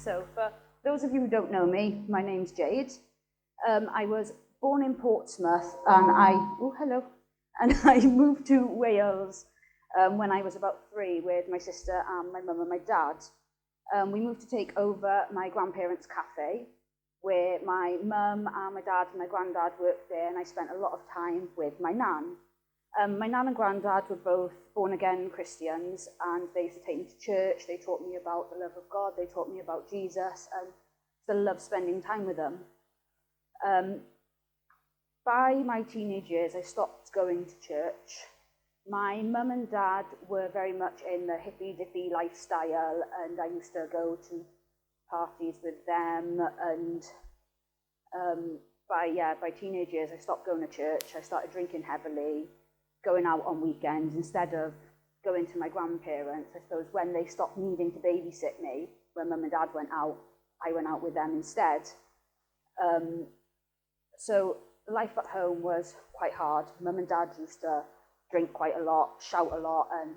So for those of you who don't know me, my name's Jade. I was born in Portsmouth and I moved to Wales when I was about 3 with my sister and my mum and my dad. We moved to take over my grandparents' cafe, where my mum and my dad and my granddad worked there, and I spent a lot of time with my nan. My nan and granddad were both born-again Christians, and they used to take me to church. They taught me about the love of God. They taught me about Jesus, and still love spending time with them. By my teenage years, I stopped going to church. My mum and dad were very much in the hippy-dippy lifestyle, and I used to go to parties with them, and by teenage years, I stopped going to church. I started drinking heavily, going out on weekends instead of going to my grandparents. I suppose when they stopped needing to babysit me, when mum and dad went out, I went out with them instead. So life at home was quite hard. Mum and dad used to drink quite a lot, shout a lot, and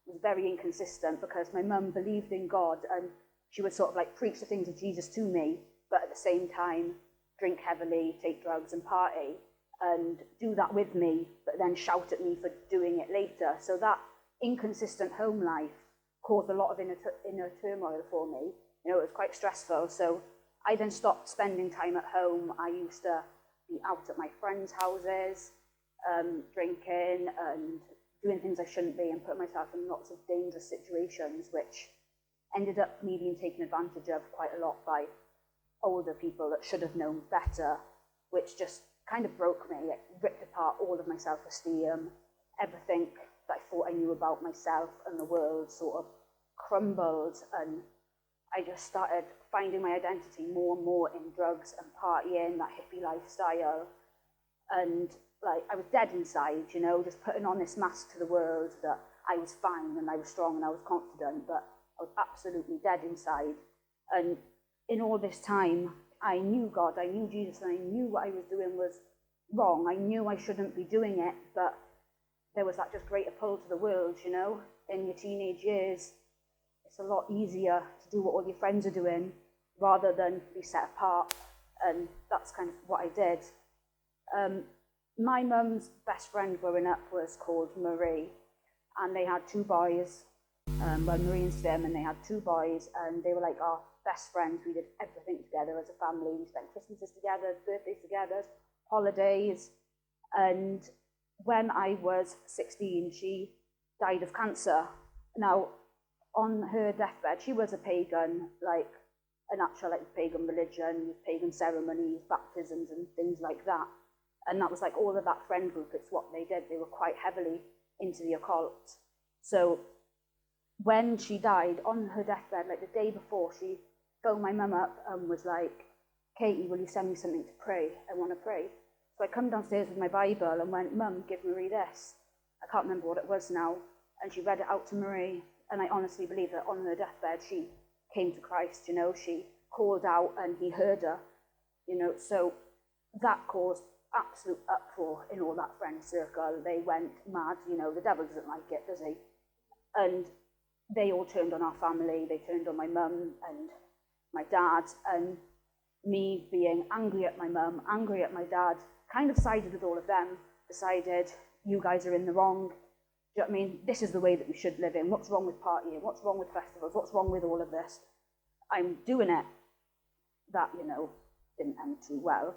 it was very inconsistent because my mum believed in God and she would sort of like preach the things of Jesus to me, but at the same time drink heavily, take drugs and party, and do that with me, but then shout at me for doing it later. So that inconsistent home life caused a lot of inner turmoil for me. You know, it was quite stressful. So I then stopped spending time at home. I used to be out at my friends' houses, drinking and doing things I shouldn't be, and put myself in lots of dangerous situations, which ended up me being taken advantage of quite a lot by older people that should have known better, which just kind of broke me. It ripped apart all of my self-esteem. Everything that I thought I knew about myself and the world sort of crumbled, and I just started finding my identity more and more in drugs and partying, that hippie lifestyle. And like, I was dead inside, you know, just putting on this mask to the world that I was fine and I was strong and I was confident, but I was absolutely dead inside. And in all this time, I knew God, I knew Jesus, and I knew what I was doing was wrong. I knew I shouldn't be doing it, but there was that just greater pull to the world, you know. In your teenage years, it's a lot easier to do what all your friends are doing rather than be set apart, and that's kind of what I did. My mum's best friend growing up was called Marie, and they had 2 boys. Marie and Sim, and they had 2 boys, and they were like our best friends. We did everything together as a family. We spent Christmases together, birthdays together, holidays. And when I was 16, she died of cancer. Now, on her deathbed, she was a pagan, like an actual pagan religion, pagan ceremonies, baptisms and things like that. And that was like all of that friend group, it's what they did. They were quite heavily into the occult. So when she died, on her deathbed, like the day before, she phoned my mum up and was like, "Katie, will you send me something to pray? I want to pray." So I come downstairs with my Bible and went, "Mum, give Marie this." I can't remember what it was now. And she read it out to Marie. And I honestly believe that on her deathbed, she came to Christ, you know. She called out and he heard her, you know. So that caused absolute uproar in all that friend circle. They went mad, you know. The devil doesn't like it, does he? And they all turned on our family. They turned on my mum and my dad, and me being angry at my mum, angry at my dad, kind of sided with all of them, decided, you guys are in the wrong. Do you know what I mean? This is the way that we should live in. What's wrong with partying? What's wrong with festivals? What's wrong with all of this? I'm doing it. That, you know, didn't end too well.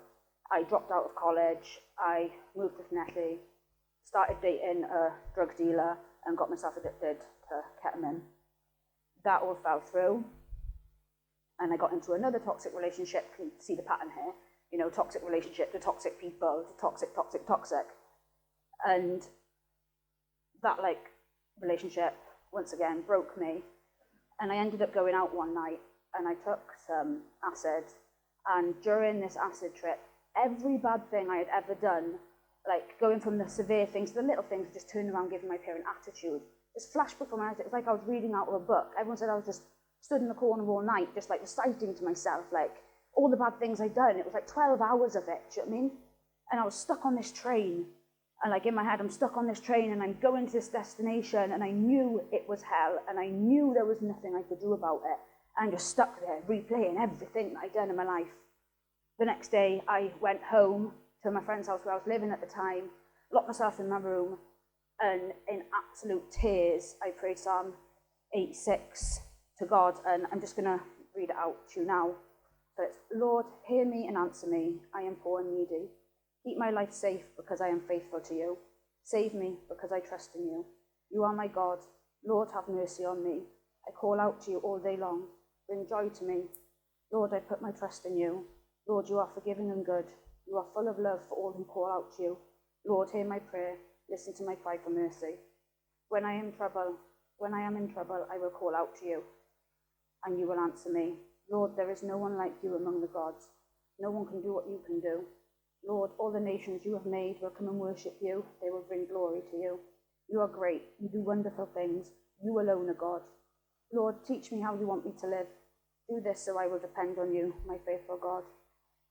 I dropped out of college. I moved to Llanelli, started dating a drug dealer, and got myself addicted to ketamine. That all fell through. And I got into another toxic relationship. You can see the pattern here. You know, toxic relationship to toxic people to toxic. And that relationship once again broke me. And I ended up going out one night and I took some acid. And during this acid trip, every bad thing I had ever done, like going from the severe things to the little things, just turning around giving my parent attitude, just flashed before my eyes. It was like I was reading out of a book. Everyone said I was just stood in the corner all night, just like reciting to myself, like all the bad things I'd done. It was like 12 hours of it, do you know what I mean? And I was stuck on this train, and like in my head, I'm stuck on this train and I'm going to this destination, and I knew it was hell, and I knew there was nothing I could do about it. and just stuck there, replaying everything that I'd done in my life. The next day, I went home to my friend's house where I was living at the time, locked myself in my room, and in absolute tears, I prayed Psalm 86 to God, and I'm just going to read it out to you now. So it's, Lord, hear me and answer me. I am poor and needy. Keep my life safe because I am faithful to you. Save me because I trust in you. You are my God. Lord, have mercy on me. I call out to you all day long. Bring joy to me. Lord, I put my trust in you. Lord, you are forgiving and good. You are full of love for all who call out to you. Lord, hear my prayer. Listen to my cry for mercy. When I am in trouble, I will call out to you, and you will answer me. Lord, there is no one like you among the gods. No one can do what you can do. Lord, all the nations you have made will come and worship you. They will bring glory to you. You are great. You do wonderful things. You alone are God. Lord, teach me how you want me to live. Do this so I will depend on you, my faithful God.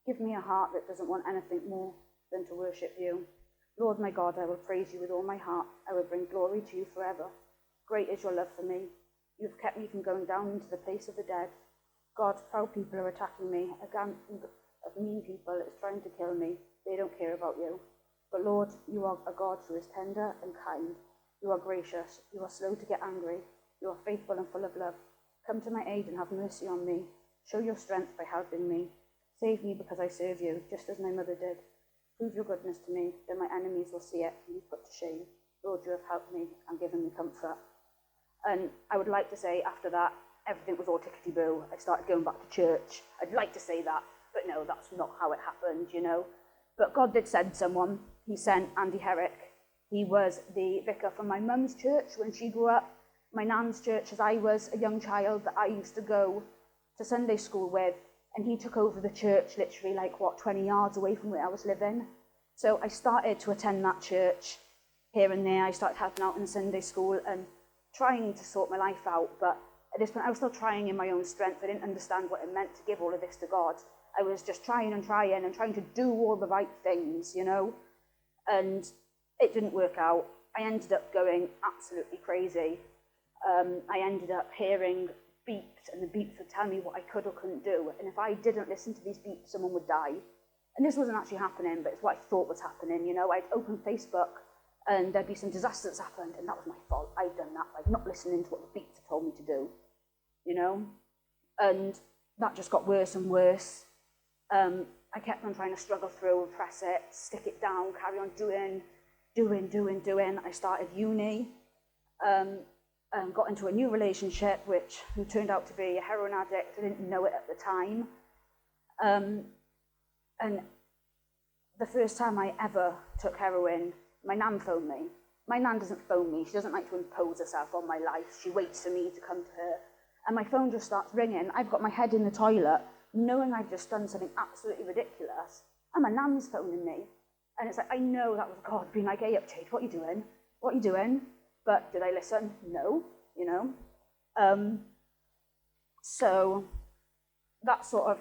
Give me a heart that doesn't want anything more than to worship you. Lord, my God, I will praise you with all my heart. I will bring glory to you forever. Great is your love for me. You have kept me from going down into the place of the dead. God, proud people are attacking me. A gang of mean people is trying to kill me. They don't care about you. But Lord, you are a God who is tender and kind. You are gracious. You are slow to get angry. You are faithful and full of love. Come to my aid and have mercy on me. Show your strength by helping me. Save me because I serve you, just as my mother did. Prove your goodness to me, then my enemies will see it and be put to shame. Lord, you have helped me and given me comfort. And I would like to say after that, everything was all tickety-boo. I started going back to church. I'd like to say that, but no, that's not how it happened, you know. But God did send someone. He sent Andy Herrick. He was the vicar from my mum's church when she grew up, my nan's church as I was a young child that I used to go to Sunday school with. And he took over the church literally 20 yards away from where I was living. So I started to attend that church here and there. I started helping out in Sunday school and trying to sort my life out. But at this point, I was still trying in my own strength. I didn't understand what it meant to give all of this to God. I was just trying and trying to do all the right things, you know. And it didn't work out. I ended up going absolutely crazy. I ended up hearing beeps, and the beeps would tell me what I could or couldn't do. And if I didn't listen to these beeps, someone would die. And this wasn't actually happening, but it's what I thought was happening. You know, I'd open Facebook and there'd be some disaster that's happened, and that was my fault. I'd done that by not listening to what the beeps had told me to do, you know. And that just got worse and worse. I kept on trying to struggle through, repress it, stick it down, carry on doing. I started uni. Got into a new relationship, who turned out to be a heroin addict. I didn't know it at the time. And the first time I ever took heroin, my nan phoned me. My nan doesn't phone me. She doesn't like to impose herself on my life. She waits for me to come to her. And my phone just starts ringing. I've got my head in the toilet, knowing I've just done something absolutely ridiculous. And my nan's phoning me. And it's like, I know that was God being like, hey up, Jade, what are you doing? What are you doing? But did I listen? No, you know. So that sort of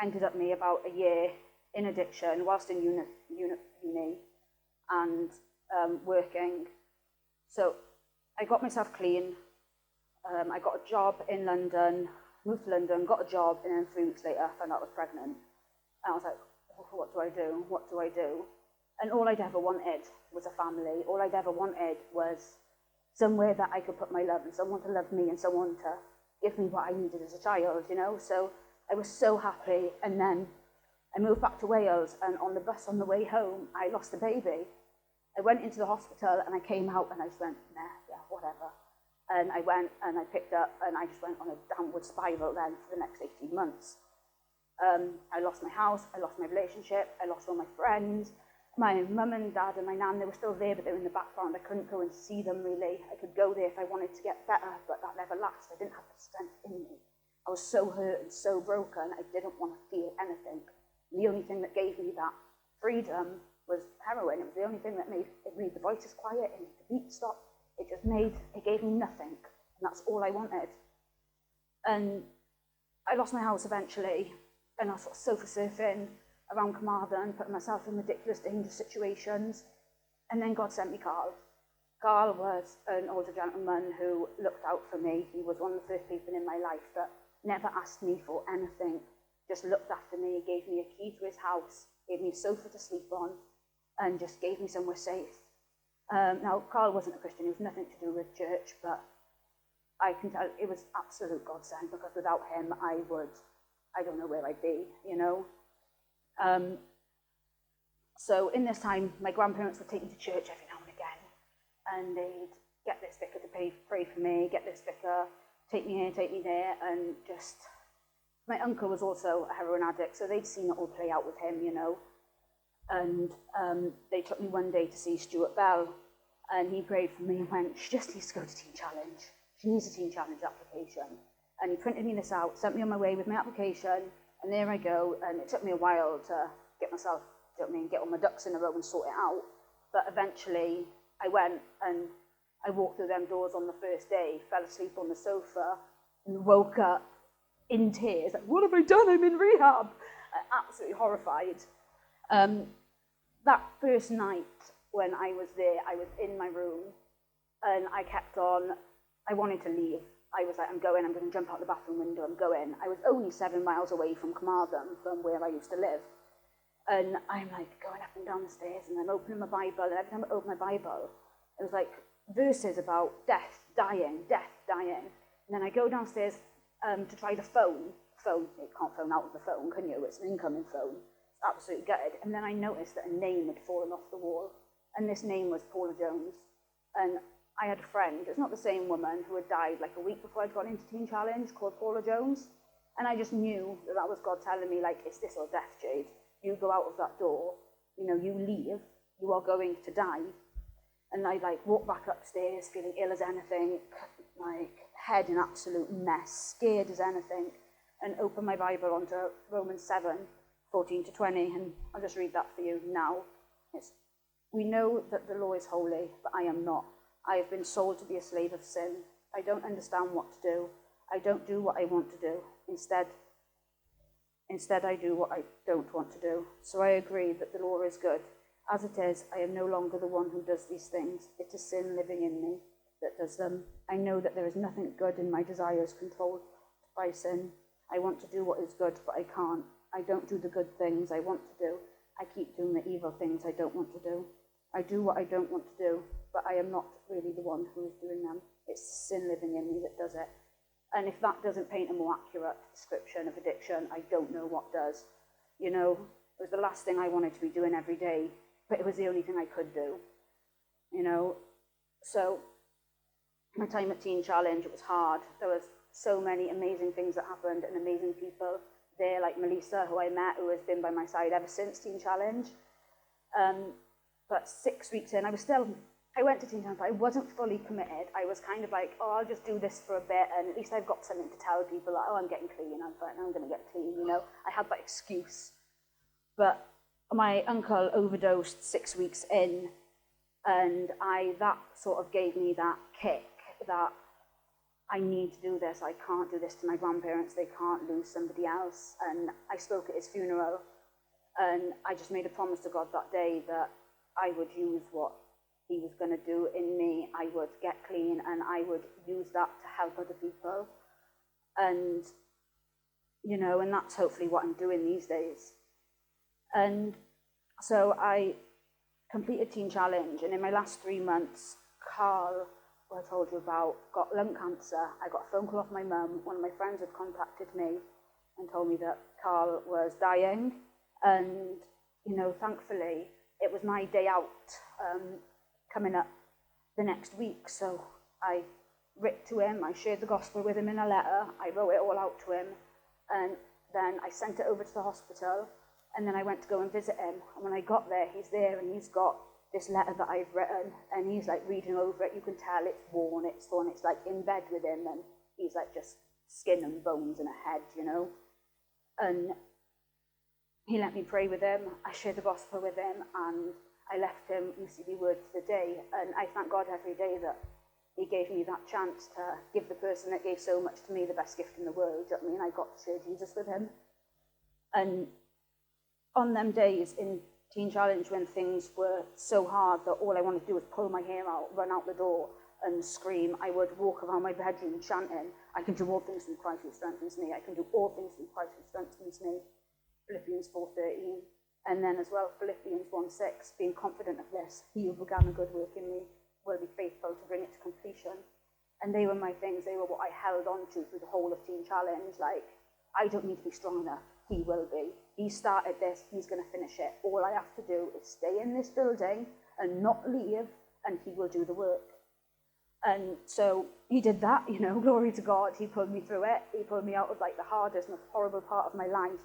ended up me about a year in addiction whilst in uni and working. So I got myself clean. I got a job in London, moved to London, got a job, and then 3 weeks later I found out I was pregnant. And I was like, what do I do? What do I do? And all I'd ever wanted was a family. All I'd ever wanted was somewhere that I could put my love and someone to love me and someone to give me what I needed as a child, you know. So I was so happy. And then I moved back to Wales, and on the bus on the way home, I lost a baby. I went into the hospital and I came out and I just went, nah, yeah, whatever. And I went and I picked up and I just went on a downward spiral then for the next 18 months. I lost my house, I lost my relationship, I lost all my friends. My mum and dad and my nan, they were still there, but they were in the background. I couldn't go and see them really. I could go there if I wanted to get better, but that never lasted. I didn't have the strength in me. I was so hurt and so broken, I didn't want to feel anything. And the only thing that gave me that freedom was heroin. It was the only thing that made the voices quiet, it made the beat stop. It gave me nothing, and that's all I wanted. And I lost my house eventually, and I was sort of sofa surfing around Carmarthen, putting myself in ridiculous, dangerous situations. And then God sent me Carl. Carl was an older gentleman who looked out for me. He was one of the first people in my life that never asked me for anything, just looked after me, gave me a key to his house, gave me a sofa to sleep on, and just gave me somewhere safe. Now, Carl wasn't a Christian, he was nothing to do with church, but I can tell it was absolute godsend, because without him, I don't know where I'd be, you know. So in this time, my grandparents would take me to church every now and again, and they'd get this vicar to pray for me, get this vicar, take me here, take me there, and just, my uncle was also a heroin addict, so they'd seen it all play out with him, you know. And they took me one day to see Stuart Bell, and he prayed for me and went, she just needs to go to Teen Challenge. She needs a Teen Challenge application. And he printed me this out, sent me on my way with my application, and there I go. And it took me a while to get myself, you know what I mean, get all my ducks in a row and sort it out. But eventually I went and I walked through them doors on the first day, fell asleep on the sofa, and woke up in tears. Like, what have I done? I'm in rehab. Absolutely horrified. That first night when I was there, I was in my room, and I kept on, I wanted to leave. I was like, I'm going to jump out the bathroom window, I'm going. I was only 7 miles away from Carmarthen, from where I used to live. And I'm like going up and down the stairs, and I'm opening my Bible, and every time I open my Bible, it was like verses about death, dying. And then I go downstairs to try the phone. You can't phone out of the phone, can you? It's an incoming phone. It's absolutely gutted. And then I noticed that a name had fallen off the wall, and this name was Paula Jones. And I had a friend, it's not the same woman, who had died like a week before I'd gone into Teen Challenge, called Paula Jones. And I just knew that that was God telling me, like, it's this or death, Jade. You go out of that door, you know, you leave, you are going to die. And I like walked back upstairs feeling ill as anything, like head in absolute mess, scared as anything, and opened my Bible onto Romans 7:14-20, and I'll just read that for you now. We know that the law is holy, but I am not. I have been sold to be a slave of sin. I don't understand what to do. I don't do what I want to do. Instead, I do what I don't want to do. So I agree that the law is good. As it is, I am no longer the one who does these things. It is sin living in me that does them. I know that there is nothing good in my desires controlled by sin. I want to do what is good, but I can't. I don't do the good things I want to do. I keep doing the evil things I don't want to do. I do what I don't want to do, but I am not really the one who is doing them. It's sin living in me that does it. And if that doesn't paint a more accurate description of addiction, I don't know what does. You know, it was the last thing I wanted to be doing every day, but it was the only thing I could do. You know, so my time at Teen Challenge, it was hard. There was so many amazing things that happened and amazing people there, like Melissa, who I met, who has been by my side ever since Teen Challenge. But 6 weeks in, I went to Teen Challenge, but I wasn't fully committed. I was kind of like, oh, I'll just do this for a bit, and at least I've got something to tell people, like, oh, I'm getting clean, I'm going to get clean, you know. I had that excuse. But my uncle overdosed 6 weeks in, and that sort of gave me that kick that I need to do this. I can't do this to my grandparents. They can't lose somebody else. And I spoke at his funeral, and I just made a promise to God that day that I would use what he was going to do in me. I would get clean, and I would use that to help other people. And, you know, and that's hopefully what I'm doing these days. And so I completed Teen Challenge, and in my last 3 months, Carl, who I told you about, got lung cancer. I got a phone call off my mum. One of my friends had contacted me and told me that Carl was dying. And, you know, thankfully, it was my day out coming up the next week. So I wrote to him, I shared the gospel with him in a letter, I wrote it all out to him, and then I sent it over to the hospital, and then I went to go and visit him. And when I got there, he's there, and he's got this letter that I've written, and he's like reading over it. You can tell it's worn, it's torn, it's like in bed with him, and he's like just skin and bones and a head, you know. And he let me pray with him, I shared the gospel with him, and I left him UCB Word for the day. And I thank God every day that he gave me that chance to give the person that gave so much to me the best gift in the world. Do you know what I mean? I got to share Jesus with him. And on them days in Teen Challenge, when things were so hard that all I wanted to do was pull my hair out, run out the door, and scream. I would walk around my bedroom chanting, I can do all things through Christ who strengthens me. I can do all things through Christ who strengthens me. Philippians 4:13. And then as well, Philippians 1:6, being confident of this, he who began a good work in me will be faithful to bring it to completion. And they were my things. They were what I held on to through the whole of Teen Challenge. Like, I don't need to be strong enough. He will be. He started this. He's going to finish it. All I have to do is stay in this building and not leave, and he will do the work. And so he did that, glory to God. He pulled me through it. He pulled me out of like the hardest, most horrible part of my life.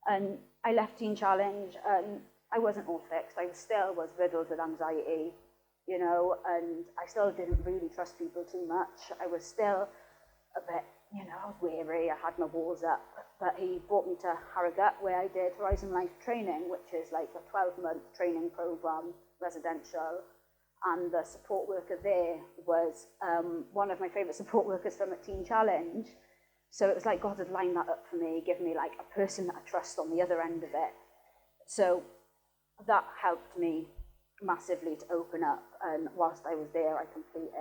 And I left Teen Challenge, and I wasn't all fixed. I still was riddled with anxiety, and I still didn't really trust people too much. I was still a bit, I was weary. I had my walls up. But he brought me to Harrogate, where I did Horizon Life training, which is like a 12-month training program, residential. And the support worker there was one of my favourite support workers from a Teen Challenge. So it was like God had lined that up for me, given me like a person that I trust on the other end of it. So that helped me massively to open up. And whilst I was there, I completed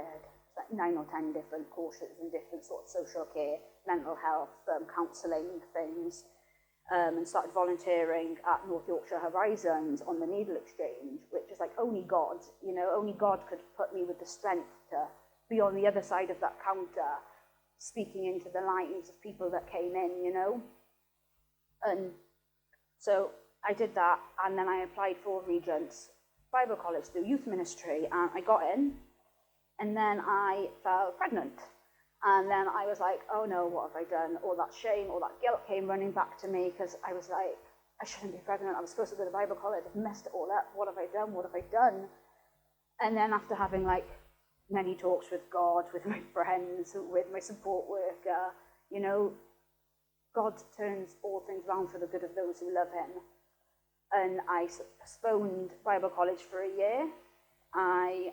like 9 or 10 different courses in different sorts of social care, mental health, counselling things, and started volunteering at North Yorkshire Horizons on the Needle Exchange, which is like only God, only God could put me with the strength to be on the other side of that counter, speaking into the lives of people that came in, And so I did that, and then I applied for Regent's Bible College through youth ministry, and I got in, and then I fell pregnant. And then I was like, oh no, what have I done? All that shame, all that guilt came running back to me, because I was like, I shouldn't be pregnant. I was supposed to go to Bible college. I've messed it all up. What have I done? What have I done? And then after having like many talks with God, with my friends, with my support worker, God turns all things around for the good of those who love him. And I postponed Bible college for a year. I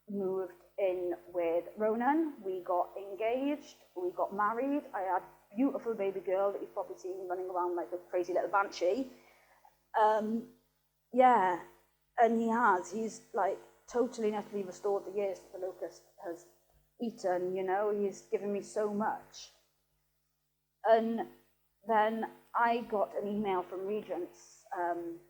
moved in with Ronan. We got engaged. We got married. I had a beautiful baby girl that you've probably seen running around like a crazy little banshee. And he has. He's like totally and utterly restored the years that the locust has eaten, He's given me so much. And then I got an email from Regents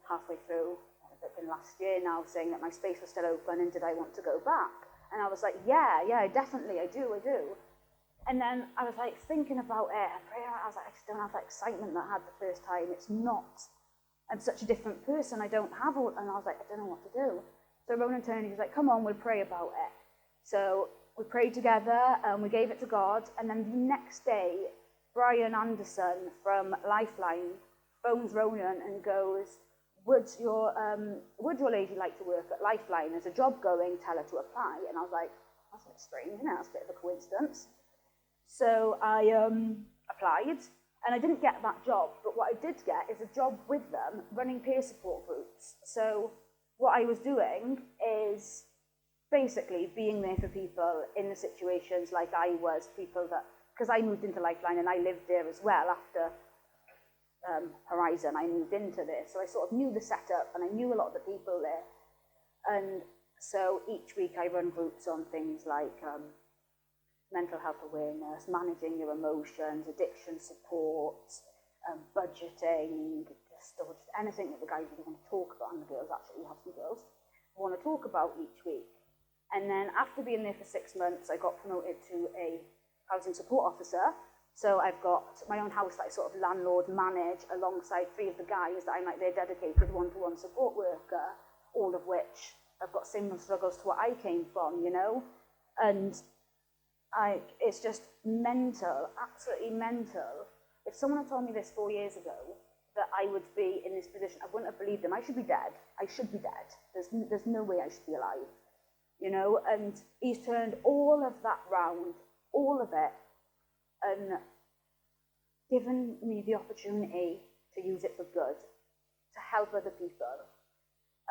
halfway through, it's been last year now, saying that my space was still open and did I want to go back? And I was like, yeah, definitely, I do. And then I was like thinking about it, and I was like, I just don't have that excitement that I had the first time. It's not, I'm such a different person, I don't have all, and I was like, I don't know what to do. So Ronan turned, he was like, come on, we'll pray about it. So we prayed together, and we gave it to God, and then the next day, Brian Anderson from Lifeline phones Ronan and goes, would your lady like to work at Lifeline? There's a job going, tell her to apply. And I was like, that's a bit strange, isn't it? That's a bit of a coincidence. So I applied, and I didn't get that job, but what I did get is a job with them running peer support groups. So what I was doing is basically being there for people in the situations like I was, people that, because I moved into Lifeline and I lived there as well after Horizon, I moved into this. So I sort of knew the setup, and I knew a lot of the people there. And so each week I run groups on things like mental health awareness, managing your emotions, addiction support, budgeting, just anything that the guys really want to talk about, and the girls, actually, we have some girls, want to talk about each week. And then after being there for 6 months, I got promoted to a housing support officer. So I've got my own house that I sort of landlord manage alongside 3 of the guys that I'm like their dedicated one-to-one support worker, all of which have got similar struggles to what I came from, And it's just mental, absolutely mental. If someone had told me this 4 years ago, that I would be in this position, I wouldn't have believed them. I should be dead. There's no way I should be alive, And he's turned all of that round, all of it, and given me the opportunity to use it for good, to help other people.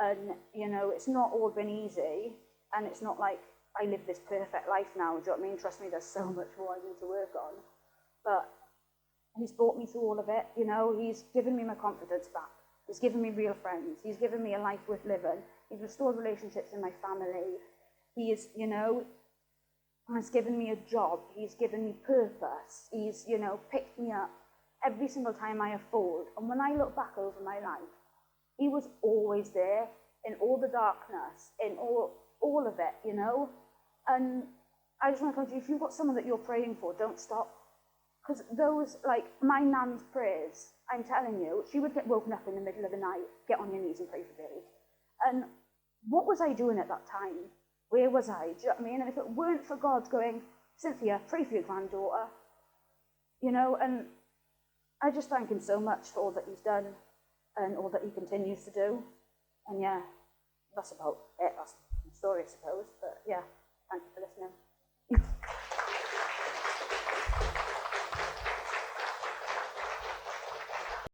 And, it's not all been easy, and it's not like I live this perfect life now, do you know what I mean? Trust me, there's so much more I need to work on. But he's brought me through all of it, He's given me my confidence back. He's given me real friends. He's given me a life worth living. He's restored relationships in my family. He's, you know, has given me a job. He's given me purpose. He's, you know, picked me up every single time I have fallen. And when I look back over my life, he was always there in all the darkness, in all of it, you know. And I just want to tell you, if you've got someone that you're praying for, don't stop. Because those, like, my nan's prayers, I'm telling you, she would get woken up in the middle of the night, get on your knees and pray for Jade. And what was I doing at that time? Where was I? Do you know what I mean? And if it weren't for God going, Cynthia, pray for your granddaughter, you know, and I just thank him so much for all that he's done and all that he continues to do. And yeah, that's about it. That's the story, I suppose. But yeah, thank you for listening.